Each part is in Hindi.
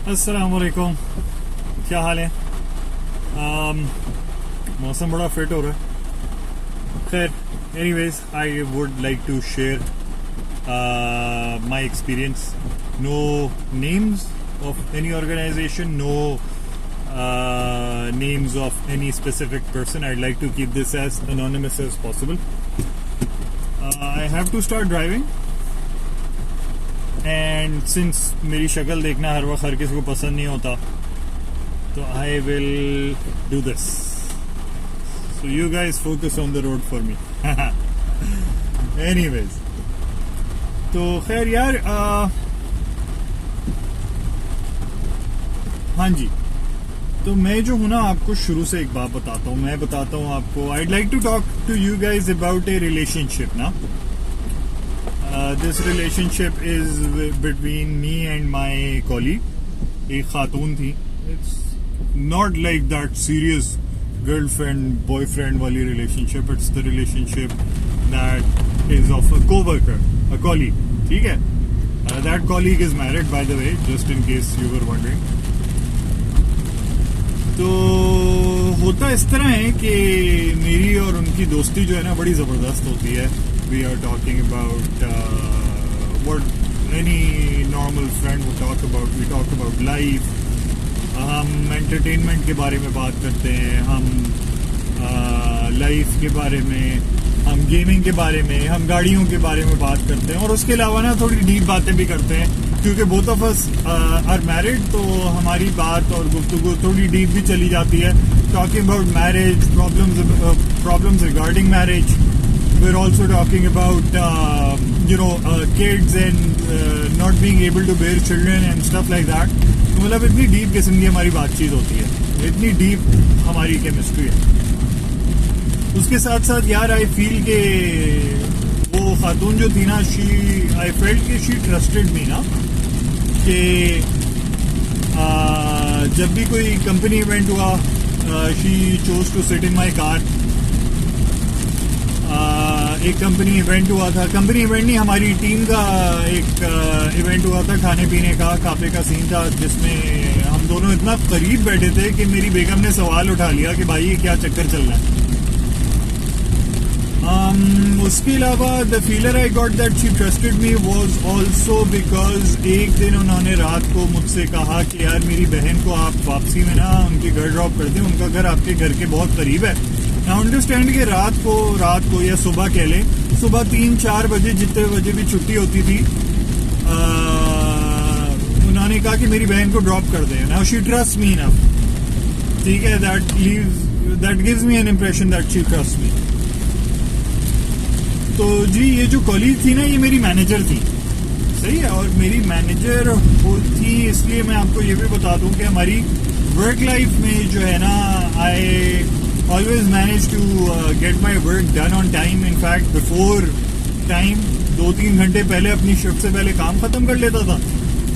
अस्सलाम वालेकुम, क्या हाल है? मौसम बड़ा फिट हो रहा है। खैर, anyways I would like to share my experience. No names of any organisation, no names of any specific person. I'd like to keep this as anonymous as possible. I have to start driving, and since मेरी शक्ल देखना हर वक्त हर किसी को पसंद नहीं होता, तो I will do this. So you guys focus on the road for me. Anyways, तो खैर यार, हाँ जी, तो मैं जो हूँ ना, आपको शुरू से एक बात बताता हूँ. मैं बताता हूँ आपको. I'd like to talk to you guys about a relationship ना. This relationship is between me and my colleague. एक खातून थी. It's not like that serious girlfriend boyfriend वाली relationship. It's the relationship that is of a co-worker, a colleague. ठीक है? That colleague is married, by the way, just in case you were wondering. तो होता इस तरह है कि मेरी और उनकी दोस्ती जो है ना, बड़ी ज़बरदस्त होती है. We are talking about what any normal friend would talk about. We talk about life. हम एंटरटेनमेंट के बारे में बात करते हैं, हम लाइफ के बारे में, हम गेमिंग के बारे में, हम गाड़ियों के बारे में बात करते हैं. और उसके अलावा ना थोड़ी डीप बातें भी करते हैं, क्योंकि both of us are married. तो हमारी बात और गुफ्तगू थोड़ी डीप भी चली जाती है. Talking about marriage, problems regarding marriage. We are also talking about kids and not being able to bear children and stuff like that. तो मतलब इतनी डीप किस्म की हमारी बातचीत होती है, इतनी डीप हमारी केमिस्ट्री है. उसके साथ साथ यार, आई फील के वो खातून जो थी ना, आई फेल्ट कि शी ट्रस्टेड मी ना, कि जब भी कोई कंपनी इवेंट हुआ, she chose to sit in my car. एक कंपनी इवेंट हुआ था, कंपनी इवेंट नहीं, हमारी टीम का एक इवेंट हुआ था, खाने पीने का, काफे का सीन था, जिसमें हम दोनों इतना करीब बैठे थे कि मेरी बेगम ने सवाल उठा लिया कि भाई ये क्या चक्कर चल रहा है. उसके अलावा the feeler I got that she trusted me was also because एक दिन उन्होंने रात को मुझसे कहा कि यार मेरी बहन को आप वापसी में ना उनके घर ड्रॉप कर दें, उनका घर आपके घर के बहुत करीब है. आई अंडरस्टैंड कि रात को या सुबह कह लें, सुबह 3-4 बजे, जितने बजे भी छुट्टी होती थी, उन्होंने कहा कि मेरी बहन को ड्रॉप कर दें. Now she trust me enough. ठीक है, that gives me an impression that she trust me. तो जी, ये जो कॉलीग थी ना, ये मेरी मैनेजर थी. सही है. और मेरी मैनेजर थी इसलिए मैं आपको ये भी बता दूं कि हमारी वर्क लाइफ में जो है ना, I always manage to get my work done on time. In fact before time 2-3 घंटे पहले अपनी शिफ्ट से पहले काम खत्म कर लेता था,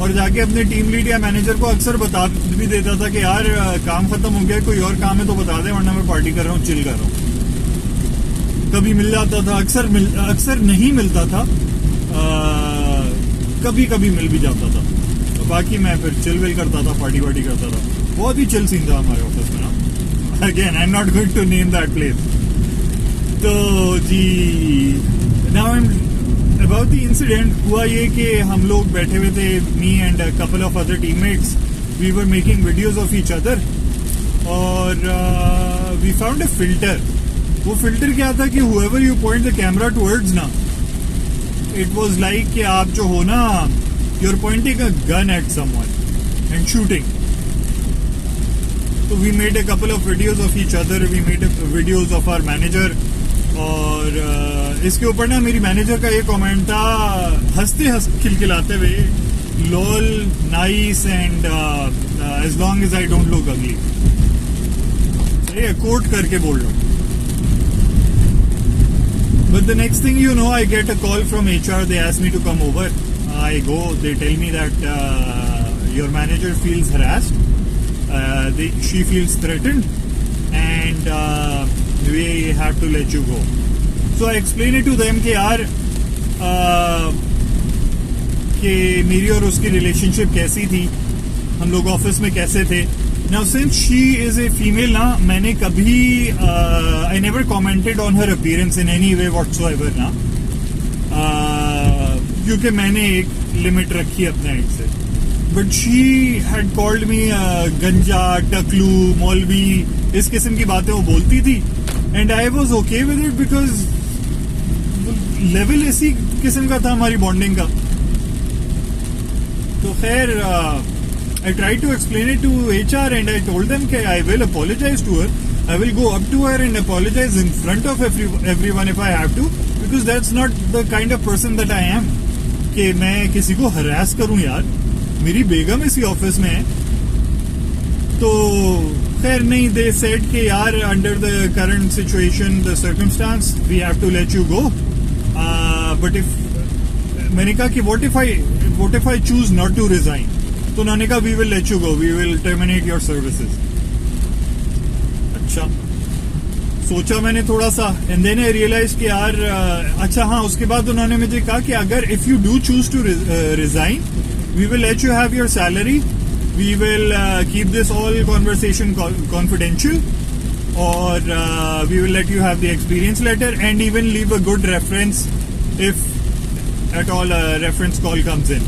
और जाके अपने टीम लीड या मैनेजर को अक्सर बता भी देता था कि यार काम खत्म हो गया, कोई और काम है तो बता दे, वरना मैं पार्टी कर रहा हूँ, चिल कर रहा हूँ. कभी मिल जाता था, अक्सर नहीं मिलता था, कभी कभी मिल भी जाता था. तो बाकी मैं फिर चिल विल करता था, पार्टी वार्टी करता था. बहुत ही चिल सीन था हमारे ऑफिस में ना. Again I am not going to name that place. तो जी, now I am about the incident. हुआ ये कि हम लोग बैठे हुए थे, me and a couple of other teammates. We were making videos of each other, और वी फाउंड अ फिल्टर. वो फिल्टर क्या था कि whoever you point the camera towards ना, it was like कि आप जो हो ना, you're pointing a gun at someone and shooting. So we made a couple of videos of each other. We made videos of our manager. और इसके ऊपर ना मेरी मैनेजर का एक कमेंट था, हंसते खिलखिलाते हुए, lol, nice and as long as I don't look ugly. सही है, कोट करके बोल रहा हूँ. But the next thing you know, I get a call from HR. They ask me to come over. I go. They tell me that your manager feels harassed. She feels threatened, and we have to let you go. So I explain it to them कि यार कि मेरी और उसकी रिलेशनशिप कैसी थी. हम लोग ऑफिस में कैसे थे. Now since she is a female ना, मैंने कभी I never commented on her appearance in any way whatsoever ना, क्योंकि मैंने एक लिमिट रखी अपने एंड से. But she had called me गंजा, टकलू, मौलवी, इस किस्म की बातें वो बोलती थी. And I was okay with it because level इसी किस्म का था हमारी बॉन्डिंग का. तो खैर I tried to explain it to HR and I told them that I will apologize to her. I will go up to her and apologize in front of everyone if I have to, because that's not the kind of person that I am. कि मैं किसी को harass करूं यार. मेरी बेगम इसी ऑफिस में है. तो खैर नहीं, they said कि यार under the current situation, the circumstance, we have to let you go. But if मैंने कहा कि what if I choose not to resign? तो उन्होंने कहा we will let you go, we will terminate your services. अच्छा, सोचा मैंने थोड़ा सा, एंड देन आई रियलाइज कि यार अच्छा हाँ. उसके बाद उन्होंने मुझे कहा कि अगर if you do choose to resign, we will let you have your salary, we will keep this all conversation confidential, और we will let you have the experience letter and even leave a good reference if at all reference call comes in.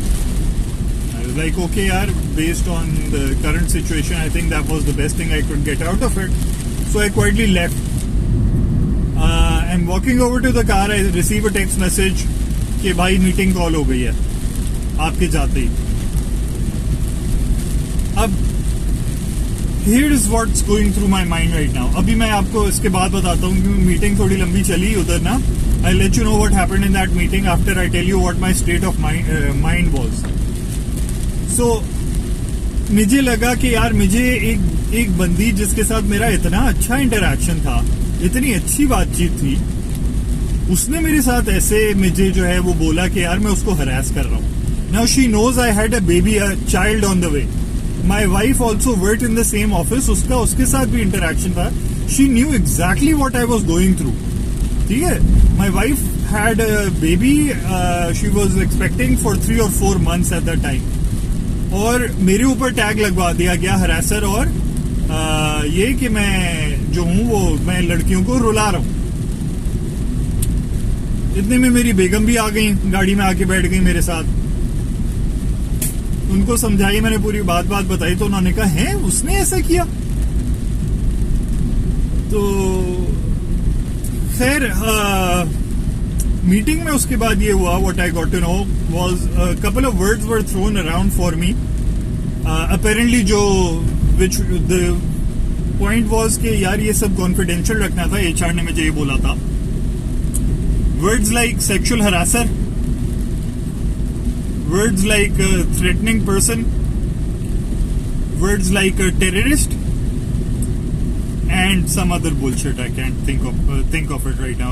Like, okay yaar, based on the current situation, I think that was the best thing I could get out of it. So I quietly left. And walking over to the car, I receive a text message कि भाई मीटिंग कॉल हो गई है आपके जाते ही. अब here is what's going through my mind right now. अभी मैं आपको इसके बाद बताता हूँ क्योंकि मीटिंग थोड़ी लंबी चली उधर ना. I'll let you know what happened in that meeting after I tell you what my state of mind was. So, मुझे लगा कि यार मुझे एक बंदी जिसके साथ मेरा इतना अच्छा इंटरेक्शन था, इतनी अच्छी बातचीत थी, उसने मेरे साथ ऐसे मुझे जो है वो बोला कि यार मैं उसको हरास कर रहा हूँ. Now she knows I had a baby, a child on the way. My wife also work in the same office, उसके साथ भी इंटरेक्शन था. She knew exactly what I was going through. ठीक है, my wife had a baby, she was expecting for 3 or 4 months at the time. और मेरे ऊपर टैग लगवा दिया गया हरासर, और ये कि मैं जो हूं वो मैं लड़कियों को रुला रहा हूं. इतने में मेरी बेगम भी आ गई, गाड़ी में आके बैठ गई मेरे साथ. उनको समझाई मैंने, पूरी बात बताई, तो उन्होंने कहा है उसने ऐसा किया. तो खैर मीटिंग में उसके बाद ये हुआ, what I got to know was a couple of words were thrown around for me. Apparently जो विच द पॉइंट वाज कि यार ये सब कॉन्फिडेंशियल रखना था. एचआर ने मुझे ये बोला था. Words like sexual harasser, words like threatening person, words like terrorist, and some other bullshit. I can't think of it right now.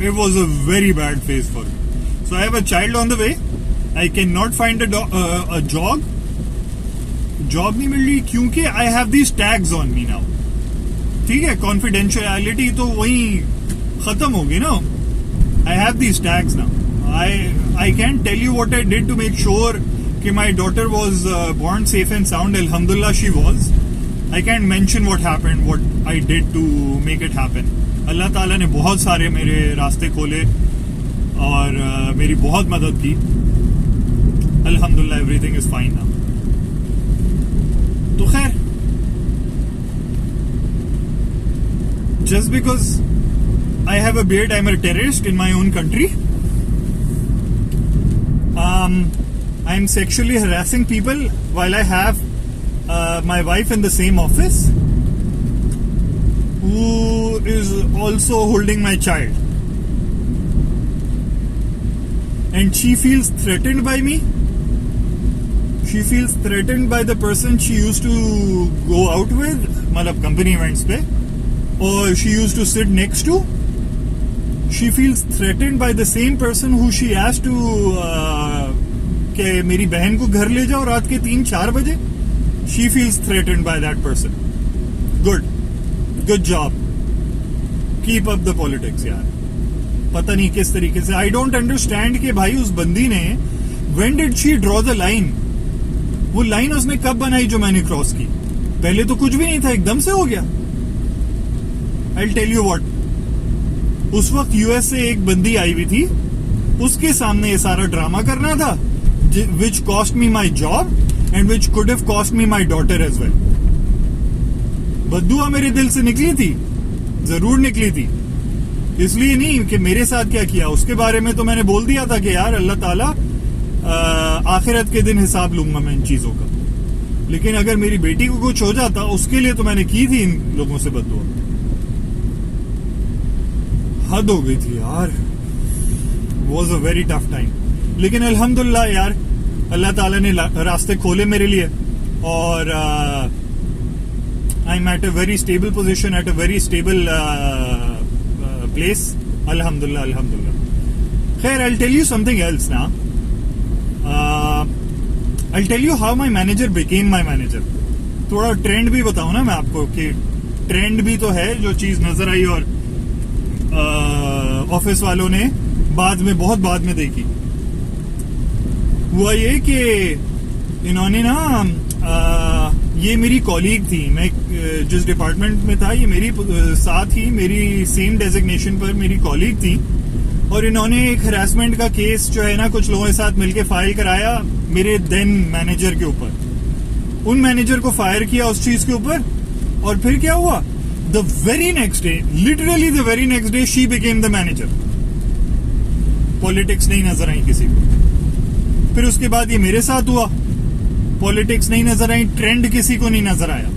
It was a very bad phase for me. So I have a child on the way. I cannot find a job. Job नहीं मिल रही क्योंकि I have these tags on me now. ठीक है, confidentiality तो वहीं खत्म होगी ना. I have these tags now. I can't tell you what I did to make sure कि my daughter was born safe and sound. Alhamdulillah, she was. I can't mention what happened, what I did to make it happen. अल्लाह ताला ने बहुत सारे मेरे रास्ते खोले और मेरी बहुत मदद की. अल्हम्दुलिल्लाह, एवरीथिंग इज फाइन नाउ. तो खैर, just because I have a beard, I'm a terrorist in my own country. I'm sexually harassing people while I have my wife in the same office, who is also holding my child, and she feels threatened by me. She feels threatened by the person she used to go out with, मतलब company events पे, or she used to sit next to. She feels threatened by the same person who she asked to कि मेरी बहन को घर ले जाओ रात के 3-4 बजे. She feels threatened by that person. Good job. Keep up the politics यार. पता नहीं किस तरीके से. I don't understand कि भाई उस बंदी ने when did she draw the line? वो लाइन उसने कब बनाई जो मैंने क्रॉस की? पहले तो कुछ भी नहीं था, एकदम से हो गया। आई टेल यू व्हाट, उस वक्त यूएस से एक बंदी आई हुई थी, उसके सामने ये सारा ड्रामा करना था, which cost me my job and which could have cost me my daughter as well. बद्दुआ मेरे दिल से निकली थी, जरूर निकली थी, इसलिए नहीं कि मेरे साथ क्या किया, उसके बारे में तो मैंने बोल दिया था कि यार अल्लाह ताला आखिरत के दिन हिसाब लूंगा मैं इन चीजों का। लेकिन अगर मेरी बेटी को कुछ हो जाता, उसके लिए तो मैंने की थी इन लोगों से बद्दुआ। हद हो गई थी यार, was a very tough time. लेकिन अल्हम्दुलिल्लाह यार, अल्लाह ताला ने रास्ते खोले मेरे लिए, और I am at a very stable position, at a very stable place, अल्हम्दुलिल्लाह अल्हम्दुलिल्लाह। खैर, I tell you something else ना, I tell you how my manager became my manager. थोड़ा ट्रेंड भी बताऊं ना मैं आपको, कि ट्रेंड भी तो है जो चीज नजर आई और ऑफिस वालों ने बहुत बाद में देखी। हुआ ये कि इन्होंने ना, ये मेरी कॉलीग थी, मैं जिस डिपार्टमेंट में था, ये मेरी साथ ही मेरी सेम डेजिग्नेशन पर मेरी कॉलीग थी, और इन्होंने एक हरासमेंट का केस जो है ना कुछ लोगों के साथ मिलके फाइल कराया मेरे देन मैनेजर के ऊपर। उन मैनेजर को फायर किया उस चीज के ऊपर, और फिर क्या हुआ, the very next day, literally the very next day, she became the manager. Politics नहीं नजर आई किसी को। फिर उसके बाद ये मेरे साथ हुआ, पॉलिटिक्स नहीं नजर आई, ट्रेंड किसी को नहीं नजर आया।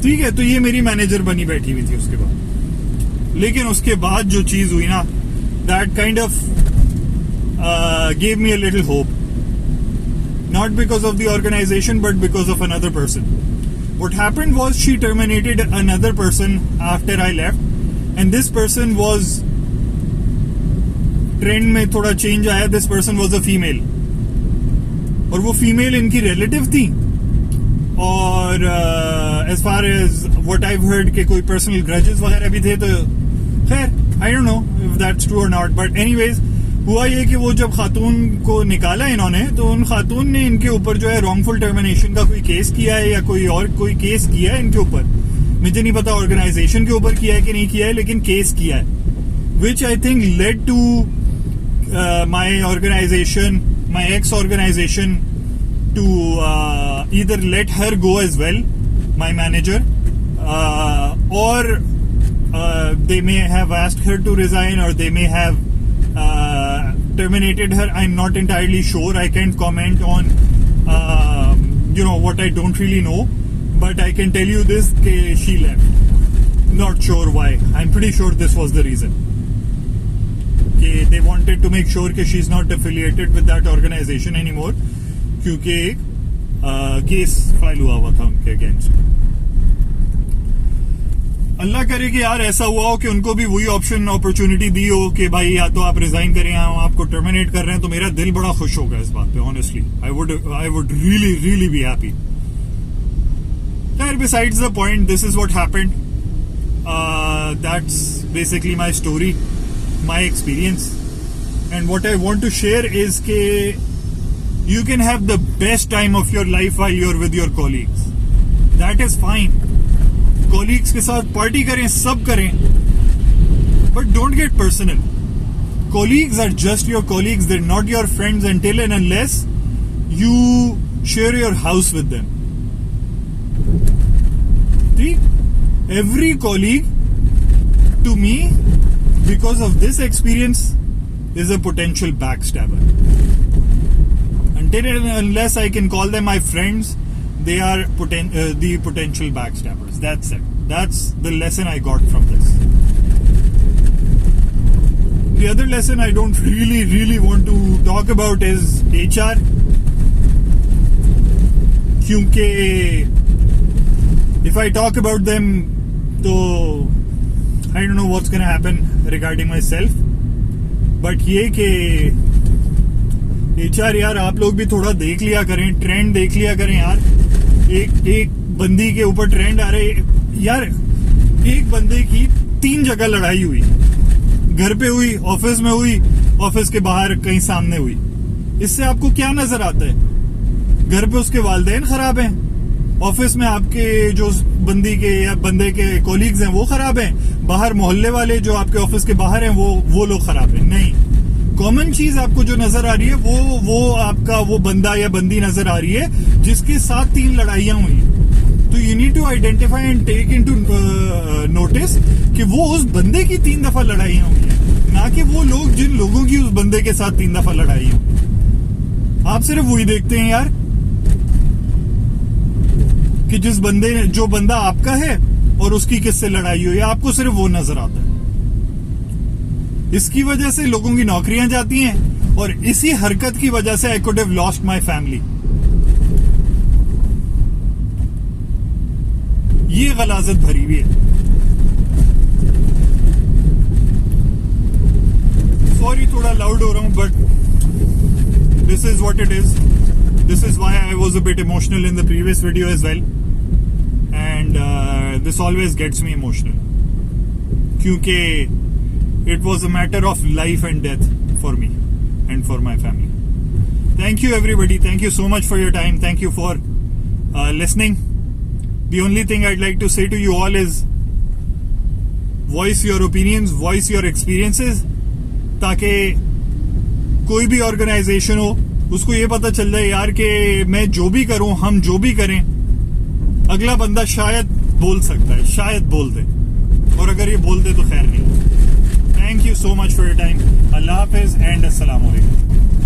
ठीक है, तो ये मेरी मैनेजर बनी बैठी हुई थी उसके बाद। लेकिन उसके बाद जो चीज हुई ना, that kind of gave me a little hope, not because of the organisation but because of another person. What happened was she terminated another person after I left, and this person was, trend में थोड़ा चेंज आया, this person was a female, और वो फीमेल इनकी रिलेटिव थी, और as far as what I heard के कोई पर्सनल ग्रजेस वगैरह भी थे, तो खैर I don't know if that's true और नॉट, बट एनीवेज हुआ ये कि वो जब खातून को निकाला इन्होंने, तो उन खातून ने इनके ऊपर जो है रॉन्गफुल टर्मिनेशन का कोई केस किया है या कोई केस किया है इनके ऊपर। मुझे नहीं पता ऑर्गेनाइजेशन के ऊपर किया है कि नहीं किया है, लेकिन केस किया है, which I think led to my organisation, my ex organisation, to either let her go as well, my manager, or they may have asked her to resign, or they may have terminated her. I'm not entirely sure. I can't comment on what I don't really know, but I can tell you this, she left. Not sure why. I'm pretty sure this was the reason. They wanted to make sure that she's not affiliated with that organization anymore, क्योंकि एक केस फाइल हुआ था उनके अगेंस्ट। अल्लाह करे कि यार ऐसा हुआ हो कि उनको भी वही ऑप्शन अपॉर्चुनिटी दी हो कि भाई या तो आप रिजाइन करें या हम आपको टर्मिनेट कर रहे हैं, तो मेरा दिल बड़ा खुश होगा इस बात पे, honestly I would really be happy. खैर, besides the point, this is what happened, that's basically my story, my experience, and what I want to share is के you can have the best time of your life while you're with your colleagues. That is fine. Colleagues के साथ पार्टी करें, सब करें, but don't get personal. Colleagues are just your colleagues. They're not your friends until and unless you share your house with them. See? Every colleague to me, because of this experience, is a potential backstabber. Until and unless I can call them my friends, they are the potential backstabbers. That's it. That's the lesson I got from this. The other lesson I don't really want to talk about is HR. क्योंकि if I talk about them, तो I don't know what's going to happen regarding myself. But ये कि HR यार, आप लोग भी थोड़ा देख लिया करें, ट्रेंड देख लिया करें यार। एक बंदी के ऊपर ट्रेंड आ रहे यार, एक बंदे की 3 जगह लड़ाई हुई, घर पे हुई, ऑफिस में हुई, ऑफिस के बाहर कहीं सामने हुई। इससे आपको क्या नजर आता है? घर पे उसके वालिदैन खराब हैं, ऑफिस में आपके जो बंदी के या बंदे के कोलीग्स हैं वो खराब हैं, बाहर मोहल्ले वाले जो आपके ऑफिस के बाहर हैं वो लोग खराब हैं। नहीं, कॉमन चीज आपको जो नजर आ रही है वो आपका वो बंदा या बंदी नजर आ रही है जिसके साथ 3 लड़ाइयां हुई। तो you need to identify and take into notice कि वो उस बंदे की 3 दफा लड़ाइयां हुई है, ना कि वो लोग जिन लोगों की उस बंदे के साथ 3 दफा लड़ाई हुई। आप सिर्फ वही देखते हैं यार कि जो बंदा आपका है और उसकी किससे लड़ाई हुई, आपको सिर्फ वो नजर आता है। इसकी वजह से लोगों की नौकरियां जाती हैं और इसी हरकत की वजह से I could have lost my family. ये गलाजत भरी हुई है। सॉरी थोड़ा लाउड हो रहा हूं, but this is what it is. This is why I was a bit emotional in the previous video as well, and this always gets me emotional क्योंकि it was a matter of life and death for me and for my family. Thank you everybody, thank you so much for your time, thank you for listening. The only thing I'd like to say to you all is voice your opinions, voice your experiences, ताकि कोई भी ऑर्गेनाइजेशन हो उसको ये पता चल जाए यार कि मैं जो भी करूं, हम जो भी करें, अगला बंदा शायद बोल सकता है, शायद बोल दे, और अगर ये बोल दे तो खैर नहीं। Thank you so much for your time. Allah Hafiz and अस्सलाम वालेकुम।